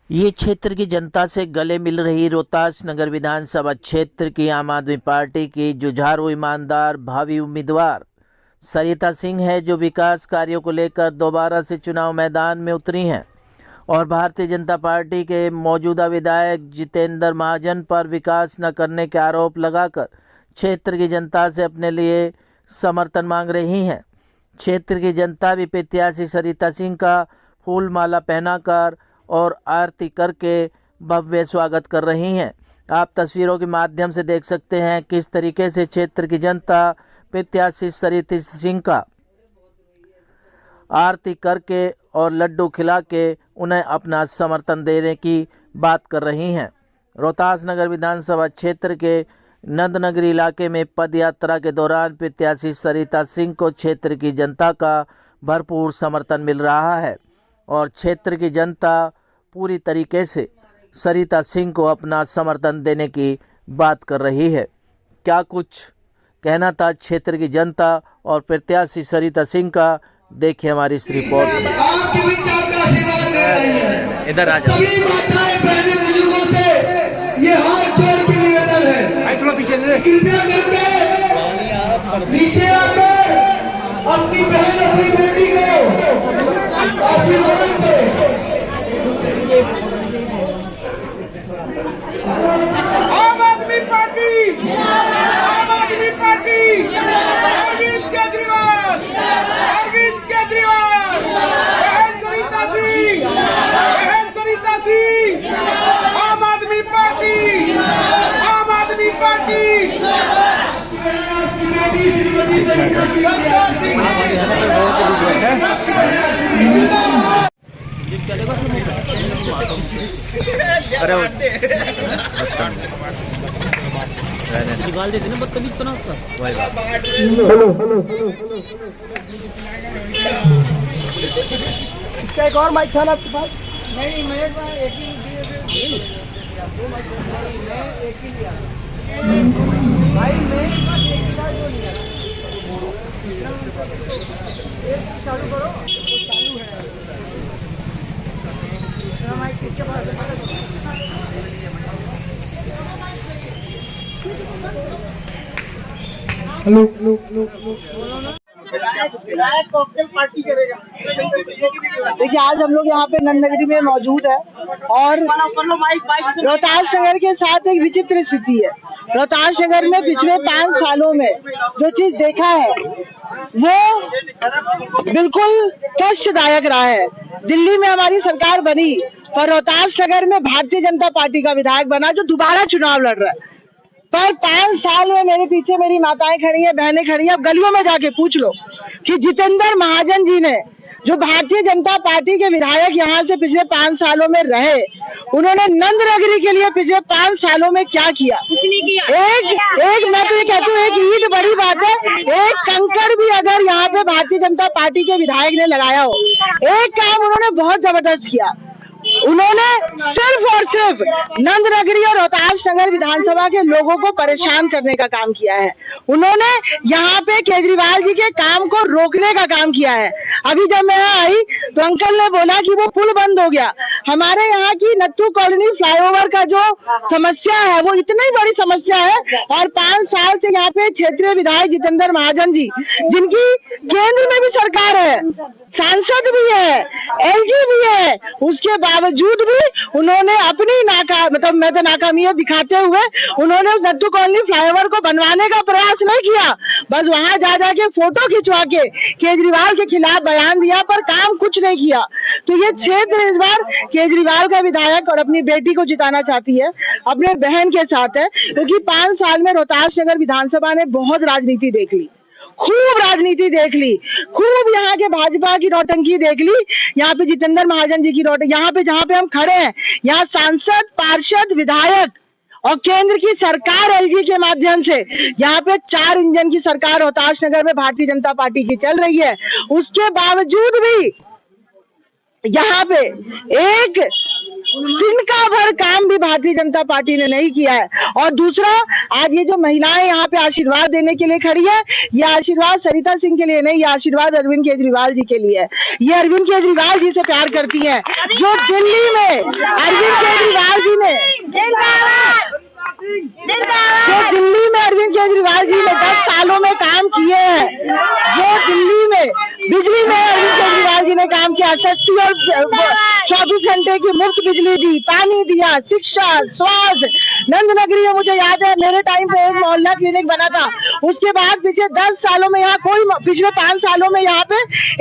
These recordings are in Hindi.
ये क्षेत्र की जनता से गले मिल रही रोहतास नगर विधानसभा क्षेत्र की आम आदमी पार्टी की जुझारू ईमानदार भावी उम्मीदवार सरिता सिंह है, जो विकास कार्यों को लेकर दोबारा से चुनाव मैदान में उतरी हैं और भारतीय जनता पार्टी के मौजूदा विधायक जितेंद्र महाजन पर विकास न करने के आरोप लगाकर क्षेत्र की जनता से अपने लिए समर्थन मांग रही हैं। क्षेत्र की जनता भी प्रत्याशी सरिता सिंह का फूल माला पहनाकर और आरती करके भव्य स्वागत कर रही हैं। आप तस्वीरों के माध्यम से देख सकते हैं किस तरीके से क्षेत्र की जनता प्रत्याशी सरिता सिंह का आरती करके और लड्डू खिला के उन्हें अपना समर्थन देने की बात कर रही हैं। रोहतास नगर विधानसभा क्षेत्र के नंदनगरी इलाके में पद यात्रा के दौरान प्रत्याशी सरिता सिंह को क्षेत्र की जनता का भरपूर समर्थन मिल रहा है और क्षेत्र की जनता पूरी तरीके से सरिता सिंह को अपना समर्थन देने की बात कर रही है। क्या कुछ कहना था क्षेत्र की जनता और प्रत्याशी सरिता सिंह का, देखिए हमारी इस रिपोर्ट में। इधर आ जाओ। सभी माताएं बहनें बुजुर्गों से ये हाथ जोड़ के निवेदन है, कृपया करके नीचे आकर अपनी बहन अपनी बेटी को आशीर्वाद दे। आम आदमी पार्टी, आम आदमी पार्टी, अरविंद केजरीवाल, अरविंद केजरीवाल, बहन सरिता सिंह, बहन सरिता सिंह, आम आदमी पार्टी, आम आदमी पार्टी। निकाल देते ना बदतमीज तो ना उसका। इसका एक और माइक था ना आपके पास? नहीं, मेरे पास एक ही दो माइक नहीं, मैं एक ही लिया भाई, मेरे पास एक ही था, जो लिया एक चालू करो, वो चालू है। माइक किसके पास है? हेलो, पार्टी करेगा। देखिए, आज हम लोग यहाँ पे नंदनगरी में मौजूद है और रोहतास नगर के साथ एक विचित्र स्थिति है। रोहतास नगर में पिछले 5 सालों में जो चीज देखा है वो बिल्कुल कष्टदायक रहा है। दिल्ली में हमारी सरकार बनी और रोहतास नगर में भारतीय जनता पार्टी का विधायक बना जो दोबारा चुनाव लड़ रहा है। पर 5 साल में मेरे पीछे मेरी माताएं खड़ी हैं, बहनें खड़ी हैं। अब गलियों में जाके पूछ लो कि जितेंद्र महाजन जी ने, जो भारतीय जनता पार्टी के विधायक यहाँ से पिछले 5 सालों में रहे, उन्होंने नंदनगरी के लिए पिछले 5 सालों में क्या किया? एक मैं तो ये कहती हूँ, एक ईंट बड़ी बात है, एक कंकड़ भी अगर यहाँ पे भारतीय जनता पार्टी के विधायक ने लगाया हो। एक काम उन्होंने बहुत जबरदस्त किया, उन्होंने सिर्फ और सिर्फ नंदनगरी और रोहतास नगर विधानसभा के लोगों को परेशान करने का काम किया है। उन्होंने यहाँ पे केजरीवाल जी के काम को रोकने का काम किया है। अभी जब मैं यहाँ आई तो अंकल ने बोला कि वो पुल बंद हो गया। हमारे यहाँ की नट्टू कॉलोनी फ्लाईओवर का जो समस्या है वो इतनी बड़ी समस्या है और 5 साल से यहाँ पे क्षेत्रीय विधायक जितेंद्र महाजन जी, जिनकी केंद्र में भी सरकार है, सांसद भी है, एलजी भी है, उसके बावजूद भी उन्होंने अपनी नाकामियत दिखाते हुए उन्होंने नट्टू कॉलोनी फ्लाईओवर को बनवाने का प्रयास नहीं किया। बस वहां जा जाके फोटो खिंचवा के केजरीवाल के खिलाफ बयान दिया, पर काम कुछ नहीं किया। तो ये क्षेत्र इस बार केजरीवाल का विधायक और अपनी बेटी को जिताना चाहती है, अपने बहन के साथ है, क्योंकि 5 साल में रोहतास नगर विधानसभा ने बहुत राजनीति देख ली, खूब राजनीति देख ली, खूब यहाँ के भाजपा की नौटंकी देख ली। यहाँ पे जितेंद्र महाजन जी की नौटंकी, यहाँ पे जहाँ पे हम खड़े हैं, यहाँ सांसद, पार्षद, विधायक और केंद्र की सरकार एलजी के माध्यम से यहाँ पे 4 इंजन की सरकार रोहतास नगर में भारतीय जनता पार्टी की चल रही है। उसके बावजूद भी यहाँ पे एक तिनका भर काम भी भारतीय जनता पार्टी ने नहीं किया है। और दूसरा, आज ये जो महिलाएं यहाँ पे आशीर्वाद देने के लिए खड़ी है, ये आशीर्वाद सरिता सिंह के लिए नहीं, ये आशीर्वाद अरविंद केजरीवाल जी के लिए है। ये अरविंद केजरीवाल जी से प्यार करती हैं, जो दिल्ली में अरविंद केजरीवाल जी ने अरविंद केजरीवाल जी ने 10 सालों में काम किए हैं, जो दिल्ली में बिजली में अरविंद केजरीवाल जी ने काम किया, सस्ती और 24 घंटे की मुफ्त बिजली दी, पानी दिया, शिक्षा, स्वास्थ्य। नंदनगरी में मुझे याद है मेरे टाइम पे एक मोहल्ला क्लिनिक बना था, उसके बाद पिछले 10 सालों में यहाँ पिछले 5 सालों में यहाँ पे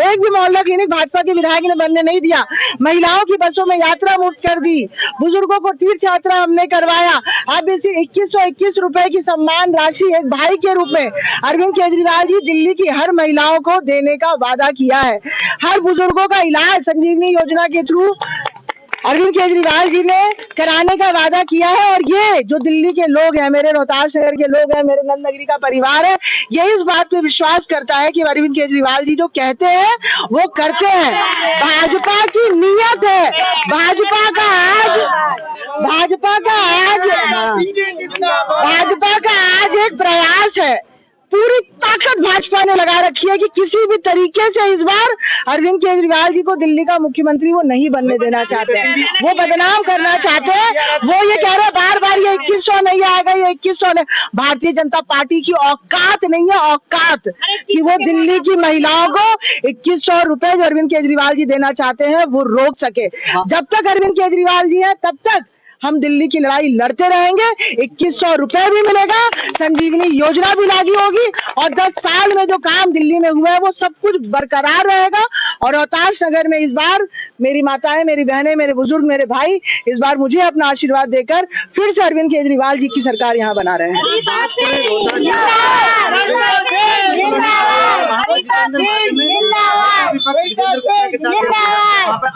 एक भी मोहल्ला क्लिनिक भाजपा के विधायक ने बनने नहीं दिया। महिलाओं की बसों में यात्रा मुफ्त कर दी, बुजुर्गों को तीर्थ यात्रा हमने करवाया। अब इसी 2121 रुपए की सम्मान राशि एक भाई के रूप में अरविंद केजरीवाल जी दिल्ली की हर महिलाओं को देने का वादा किया है। हर बुजुर्गों का इलाज संजीवनी योजना के थ्रू अरविंद केजरीवाल जी ने कराने का वादा किया है। और ये जो दिल्ली के लोग हैं, मेरे रोहतास शहर के लोग हैं, मेरे नंदनगरी का परिवार है, ये इस बात पे विश्वास करता है कि अरविंद केजरीवाल जी जो कहते हैं वो करते हैं। भाजपा की नीयत है, भाजपा का आज एक प्रयास है, पूरी ताकत भाजपा ने लगा रखी है कि किसी भी तरीके से इस बार अरविंद केजरीवाल जी को दिल्ली का मुख्यमंत्री वो नहीं बनने देना चाहते हैं, वो बदनाम करना चाहते हैं। वो ये कह रहे हैं बार बार ये 2100 नहीं आएगा, ये 2100 नहीं। भारतीय जनता पार्टी की औकात नहीं है, औकात कि वो दिल्ली की महिलाओं को 2100 रुपए जो अरविंद केजरीवाल जी देना चाहते हैं वो रोक सके। जब तक अरविंद केजरीवाल जी है तब तक हम दिल्ली की लड़ाई लड़ते रहेंगे। 2100 रुपए भी मिलेगा, संजीवनी योजना भी लागू होगी, और 10 साल में जो काम दिल्ली में हुआ है वो सब कुछ बरकरार रहेगा। और रोहतास नगर में इस बार मेरी माताएं, मेरी बहनें, मेरे बुजुर्ग, मेरे भाई इस बार मुझे अपना आशीर्वाद देकर फिर से अरविंद केजरीवाल जी की सरकार यहाँ बना रहे हैं।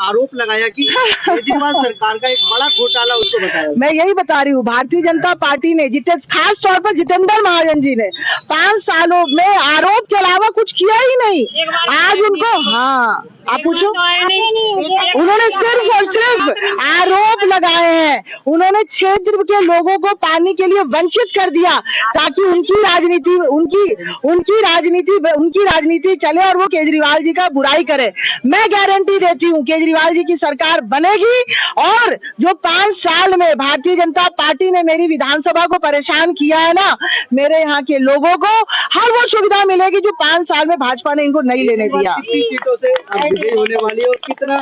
आरोप लगाया कि केजरीवाल सरकार का एक बड़ा घोटाला उसको बताया। मैं यही बता रही हूँ, भारतीय जनता पार्टी ने खास तौर पर जितेंद्र महाजन जी ने 5 सालों में आरोप के अलावा कुछ किया ही नहीं। आज उनको आप पूछो, उन्होंने सिर्फ और सिर्फ आरोप लगाए हैं। उन्होंने क्षेत्र के लोगों को पानी के लिए वंचित कर दिया ताकि उनकी राजनीति चले और वो केजरीवाल जी का बुराई करे। मैं गारंटी देती हूँ केजरीवाल जी की सरकार बनेगी, और जो 5 साल में भारतीय जनता पार्टी ने मेरी विधानसभा को परेशान किया है ना, मेरे यहाँ के लोगों को हर वो सुविधा मिलेगी जो 5 साल में भाजपा ने इनको नहीं लेने दिया। सीटों से होने वाली और कितना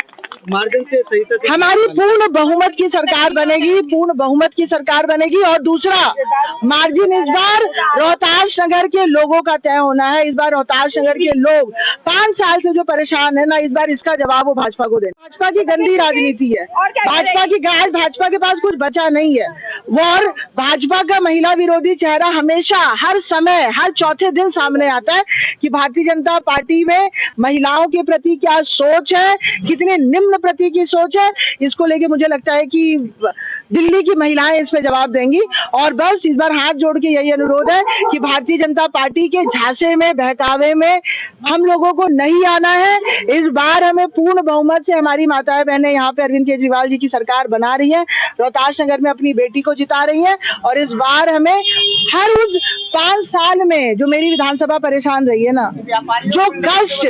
मार्जिन से सही हमारी पूर्ण बहुमत की सरकार बनेगी, पूर्ण बहुमत की सरकार बनेगी। और दूसरा मार्जिन इस बार रोहतास नगर के लोगों का तय होना है। इस बार रोहतास नगर के लोग 5 साल से जो परेशान है ना, इस बार इसका जवाब वो भाजपा को देना। भाजपा की गंदी राजनीति है, भाजपा के पास कुछ बचा नहीं है। और भाजपा का महिला विरोधी चेहरा हमेशा, हर समय, हर चौथे दिन सामने आता है कि भारतीय जनता पार्टी में महिलाओं के प्रति क्या सोच है, कितने निम्न प्रति की सोच है। इसको लेके मुझे लगता है कि दिल्ली की महिलाएं इस पे जवाब देंगी। और बस इस बार हाथ जोड़ के यही अनुरोध है कि भारतीय जनता पार्टी के झांसे में, बहकावे में हम लोगों को नहीं आना है। इस बार हमें पूर्ण बहुमत से हमारी माताएं बहनें यहाँ पे अरविंद केजरीवाल जी की सरकार बना रही है, रोहतास नगर में अपनी बेटी को जिता रही है। और इस बार हमें हर उस 5 साल में जो मेरी विधानसभा परेशान रही है ना, जो कष्ट,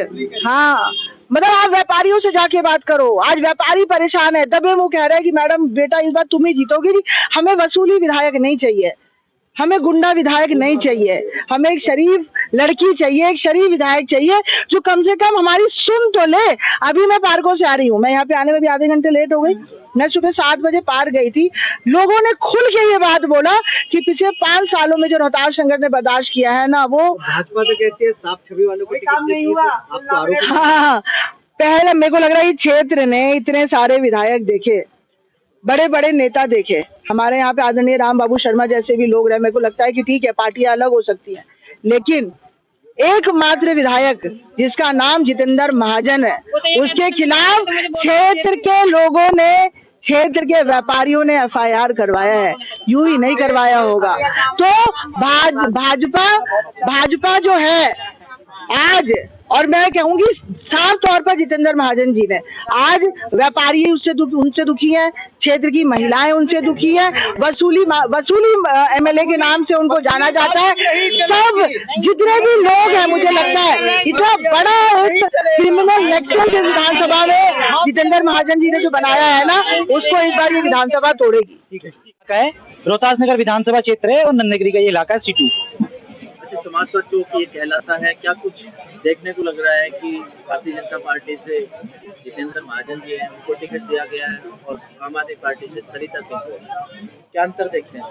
मतलब आप व्यापारियों से जाके बात करो, आज व्यापारी परेशान है, दबे मुंह कह रहे हैं कि मैडम बेटा इस बार तुम ही जीतोगी। हमें वसूली विधायक नहीं चाहिए, हमें गुंडा विधायक नहीं चाहिए, हमें एक शरीफ लड़की चाहिए, एक शरीफ विधायक चाहिए जो कम से कम हमारी सुन तो ले। अभी मैं पार्कों से आ रही हूँ, मैं यहाँ पे आने में भी आधे घंटे लेट हो गई। मैं सुबह 7 बजे पार्क गई थी। लोगों ने खुल के ये बात बोला कि पिछले 5 सालों में जो रोहतास नगर ने बर्दाश्त किया है ना, वो भाजपा तो कहती है साफ छवि वालों को काम नहीं हुआ। हाँ, पहले मेरे को लग रहा है क्षेत्र ने इतने सारे विधायक देखे, बड़े बड़े नेता देखे, हमारे यहाँ पे आदरणीय राम बाबू शर्मा जैसे भी लोग रहे। मेरे को लगता है कि ठीक है पार्टियां अलग हो सकती हैं, लेकिन एकमात्र विधायक जिसका नाम जितेंद्र महाजन है, उसके खिलाफ क्षेत्र के लोगों ने, क्षेत्र के व्यापारियों ने FIR करवाया है। यूं ही नहीं करवाया होगा। तो भाजपा जो है आज और मैं कहूंगी साफ तौर पर जितेंद्र महाजन जी ने, आज व्यापारी उनसे दुखी है, क्षेत्र की महिलाएं उनसे दुखी है, वसूली एमएलए के नाम से उनको जाना जाता है। सब जितने भी लोग हैं, मुझे लगता है इतना बड़ा एक क्रिमिनल नेक्सस विधानसभा में जितेंद्र महाजन जी ने जो बनाया है ना, उसको इस बार ये विधानसभा तोड़ेगी। रोहतास नगर विधानसभा क्षेत्र है और नंदनगरी का ये इलाका है C2। समाजवाद चौक ये कहलाता है, क्या कुछ देखने को लग रहा है कि भारतीय जनता पार्टी से जितेंद्र महाजन जी हैं, उनको टिकट दिया गया है और आम आदमी पार्टी से सरिता सिंह को, क्या अंतर देखते हैं?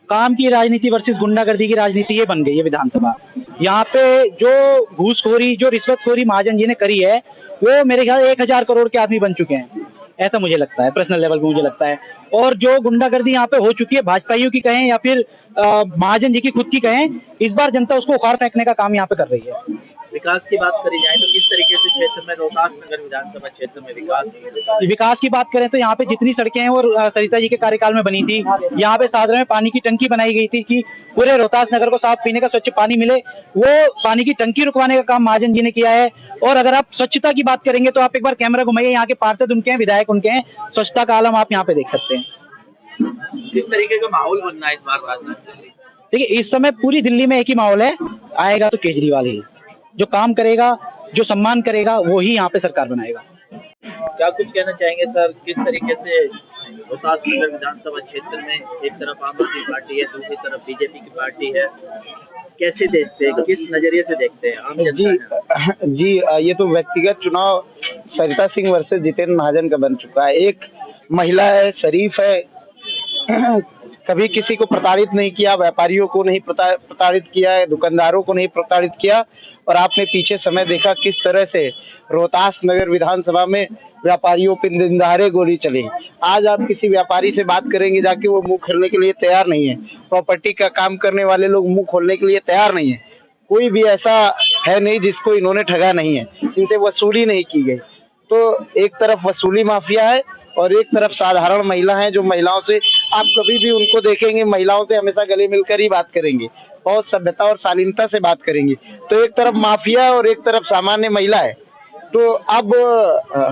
काम की राजनीति वर्सेस गुंडागर्दी की राजनीति ये बन गई है विधानसभा। यहाँ पे जो घूसखोरी, जो रिश्वतखोरी महाजन जी ने करी है, वो मेरे ख्याल 1000 करोड़ के आदमी बन चुके हैं, ऐसा मुझे लगता है, पर्सनल लेवल पे मुझे लगता है। और जो गुंडागर्दी यहाँ पे हो चुकी है, भाजपाइयों की कहें या फिर महाजन जी की खुद की कहें, इस बार जनता उसको उखाड़ फेंकने का काम यहाँ पे कर रही है। विकास की बात करी जाए तो किस तरीके से क्षेत्र में, रोहतास नगर विधानसभा क्षेत्र में विकास की बात करें तो यहाँ पे जितनी सड़कें हैं वो सरिता जी के कार्यकाल में बनी थी। यहाँ पे सादरा में पानी की टंकी बनाई गई थी कि पूरे रोहतास नगर को साफ पीने का स्वच्छ पानी मिले, वो पानी की टंकी रुकवाने का काम महाजन जी ने किया है। और अगर आप स्वच्छता की बात करेंगे तो आप एक बार कैमरा घुमाइए, यहाँ के पार्षद उनके हैं, विधायक उनके हैं, स्वच्छता का आलम आप यहाँ पे देख सकते हैं। किस तरीके का माहौल बनना है इस बार राजनीति? देखिए, इस समय पूरी दिल्ली में एक ही माहौल है, आएगा तो केजरीवाल ही, जो काम करेगा, जो सम्मान करेगा, वो ही यहाँ पे सरकार बनाएगा। क्या कुछ कहना चाहेंगे सर, किस तरीके से रोहतास नगर विधानसभा क्षेत्र में एक तरफ आम आदमी पार्टी है, दूसरी तरफ बीजेपी की पार्टी है, कैसे देखते हैं, किस नजरिए से देखते हैं आम जनता? जी, ये तो व्यक्तिगत चुनाव सरिता सिंह वर्सेस जितेंद्र महाजन का बन चुका है। एक महिला है, शरीफ है, कभी किसी को प्रताड़ित नहीं किया, व्यापारियों को नहीं प्रताड़ित किया है, दुकानदारों को नहीं प्रताड़ित किया। और आपने पीछे समय देखा किस तरह से रोहतास नगर विधानसभा में व्यापारियों पे दिन दहाड़े गोली चली। आज आप किसी व्यापारी से बात करेंगे जाके, वो मुंह खोलने के लिए तैयार नहीं है। प्रॉपर्टी का काम करने वाले लोग मुंह खोलने के लिए तैयार नहीं है। कोई भी ऐसा है नहीं जिसको इन्होंने ठगा नहीं है, इनसे वसूली नहीं की गई। तो एक तरफ वसूली माफिया है और एक तरफ साधारण महिला है, जो महिलाओं से आप कभी भी उनको देखेंगे, महिलाओं से हमेशा गले मिलकर ही बात करेंगे, बहुत सभ्यता और शालीनता से बात करेंगे। तो एक तरफ माफिया और एक तरफ सामान्य महिला है। तो अब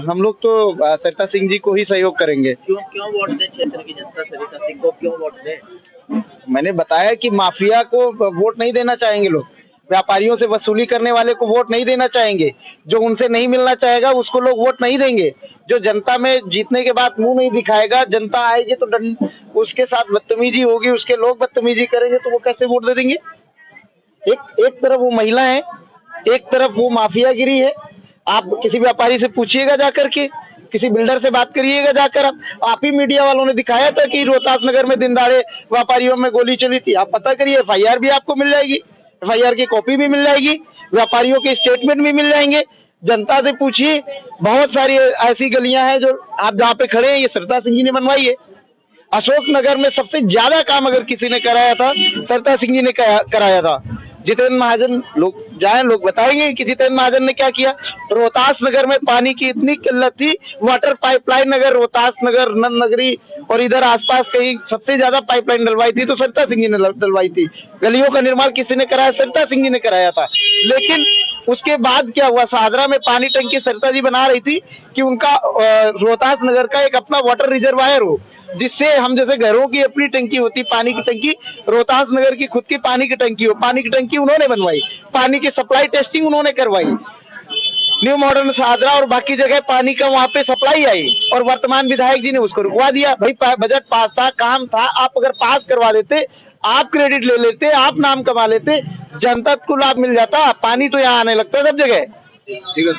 हम लोग तो सरिता सिंह जी को ही सहयोग करेंगे। क्यों वोट दें क्षेत्र की जनता सरिता सिंह को, क्यों वोट दें? मैंने बताया कि माफिया को वोट नहीं देना चाहेंगे लोग, व्यापारियों से वसूली करने वाले को वोट नहीं देना चाहेंगे, जो उनसे नहीं मिलना चाहेगा उसको लोग वोट नहीं देंगे, जो जनता में जीतने के बाद मुंह नहीं दिखाएगा, जनता आएगी तो उसके साथ बदतमीजी होगी, उसके लोग बदतमीजी करेंगे, तो वो कैसे वोट दे देंगे? एक तरफ वो महिला है, एक तरफ वो माफियागिरी है। आप किसी व्यापारी से पूछिएगा जाकर के, किसी बिल्डर से बात करिएगा जाकर, आप ही मीडिया वालों ने दिखाया था कि रोहतास नगर में दिन दहाड़े व्यापारियों में गोली चली थी। आप पता करिए, FIR भी आपको मिल जाएगी, FIR की कॉपी भी मिल जाएगी, व्यापारियों के स्टेटमेंट भी मिल जाएंगे। जनता से पूछिए, बहुत सारी ऐसी गलियां हैं जो आप जहाँ पे खड़े हैं, ये सरिता सिंह जी ने बनवाई है। अशोक नगर में सबसे ज्यादा काम अगर किसी ने कराया था, सरिता सिंह जी ने कराया था। जितेंद्र महाजन लोग जाए, लोग बताएंगे कि जितेंद्र महाजन ने क्या किया। रोहतास नगर में पानी की इतनी किल्लत थी, वाटर पाइपलाइन नगर रोहतास नगर, नंदनगरी और इधर आसपास कहीं सबसे ज्यादा पाइपलाइन डलवाई थी तो सरिता सिंह जी ने डलवाई थी। गलियों का निर्माण किसी ने कराया? सरिता सिंह जी ने कराया था। लेकिन उसके बाद क्या हुआ, सादरा में पानी टंकी सरिता जी बना रही थी कि उनका रोहतास नगर का एक अपना वाटर रिजर्वायर हो, जिससे हम जैसे घरों की अपनी टंकी होती, पानी की टंकी, रोहतास नगर की खुद की पानी की टंकी हो। पानी की टंकी उन्होंने बनवाई, पानी की सप्लाई टेस्टिंग उन्होंने करवाई। न्यू मॉडर्न सादरा और बाकी जगह पानी का वहां पे सप्लाई आई और वर्तमान विधायक जी ने उसको रुकवा दिया। भाई बजट पास था, काम था, आप अगर पास करवा देते, आप क्रेडिट ले लेते, आप नाम कमा लेते, जनता को लाभ मिल जाता। पानी तो यहाँ आने लगता है सब जगह,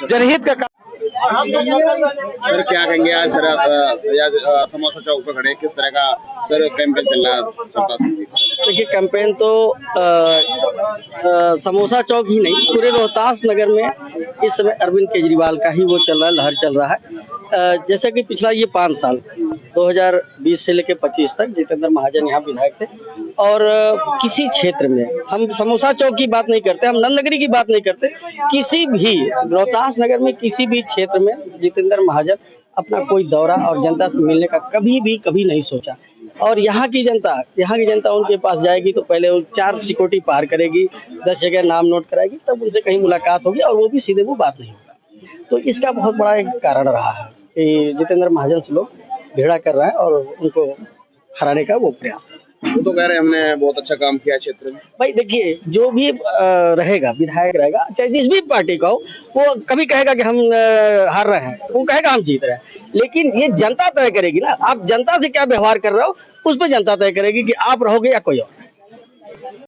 जनहित का काम। सर क्या कहेंगे आज सर, आप समोसा चौक पर खड़े, किस तरह का सर कैंपेन चल रहा है सरिता सिंह जी? देखिए, कैंपेन तो समोसा चौक ही नहीं, पूरे रोहतास नगर में इस समय अरविंद केजरीवाल का ही वो चल रहा है, लहर चल रहा है। जैसे कि पिछला ये 5 साल 2020 से लेकर 25 तक जितेंद्र महाजन यहाँ विधायक थे और किसी क्षेत्र में, हम समोसा चौक की बात नहीं करते, हम नंदनगरी की बात नहीं करते, किसी भी रोहतास नगर में किसी भी क्षेत्र में जितेंद्र महाजन अपना कोई दौरा और जनता से मिलने का कभी नहीं सोचा। और यहाँ की जनता उनके पास जाएगी तो पहले वो 4 सिक्योरिटी पार करेगी, 10 जगह नाम नोट कराएगी, तब उनसे कहीं मुलाकात होगी और वो भी सीधे वो बात नहीं होगा। तो इसका बहुत बड़ा एक कारण रहा है कि जितेंद्र महाजन से लोग भेड़ा कर रहे हैं और उनको हराने का वो प्रयास कर रहे हैं। वो तो कह रहे हैं हमने बहुत अच्छा काम किया क्षेत्र में। भाई देखिए, जो भी रहेगा विधायक रहेगा, चाहे जिस भी पार्टी का हो, वो कभी कहेगा कि हम हार रहे हैं, वो कहेगा हम जीत रहे हैं, लेकिन ये जनता तय करेगी ना। आप जनता से क्या व्यवहार कर रहे हो, उस पर जनता तय करेगी कि आप रहोगे या कोई और।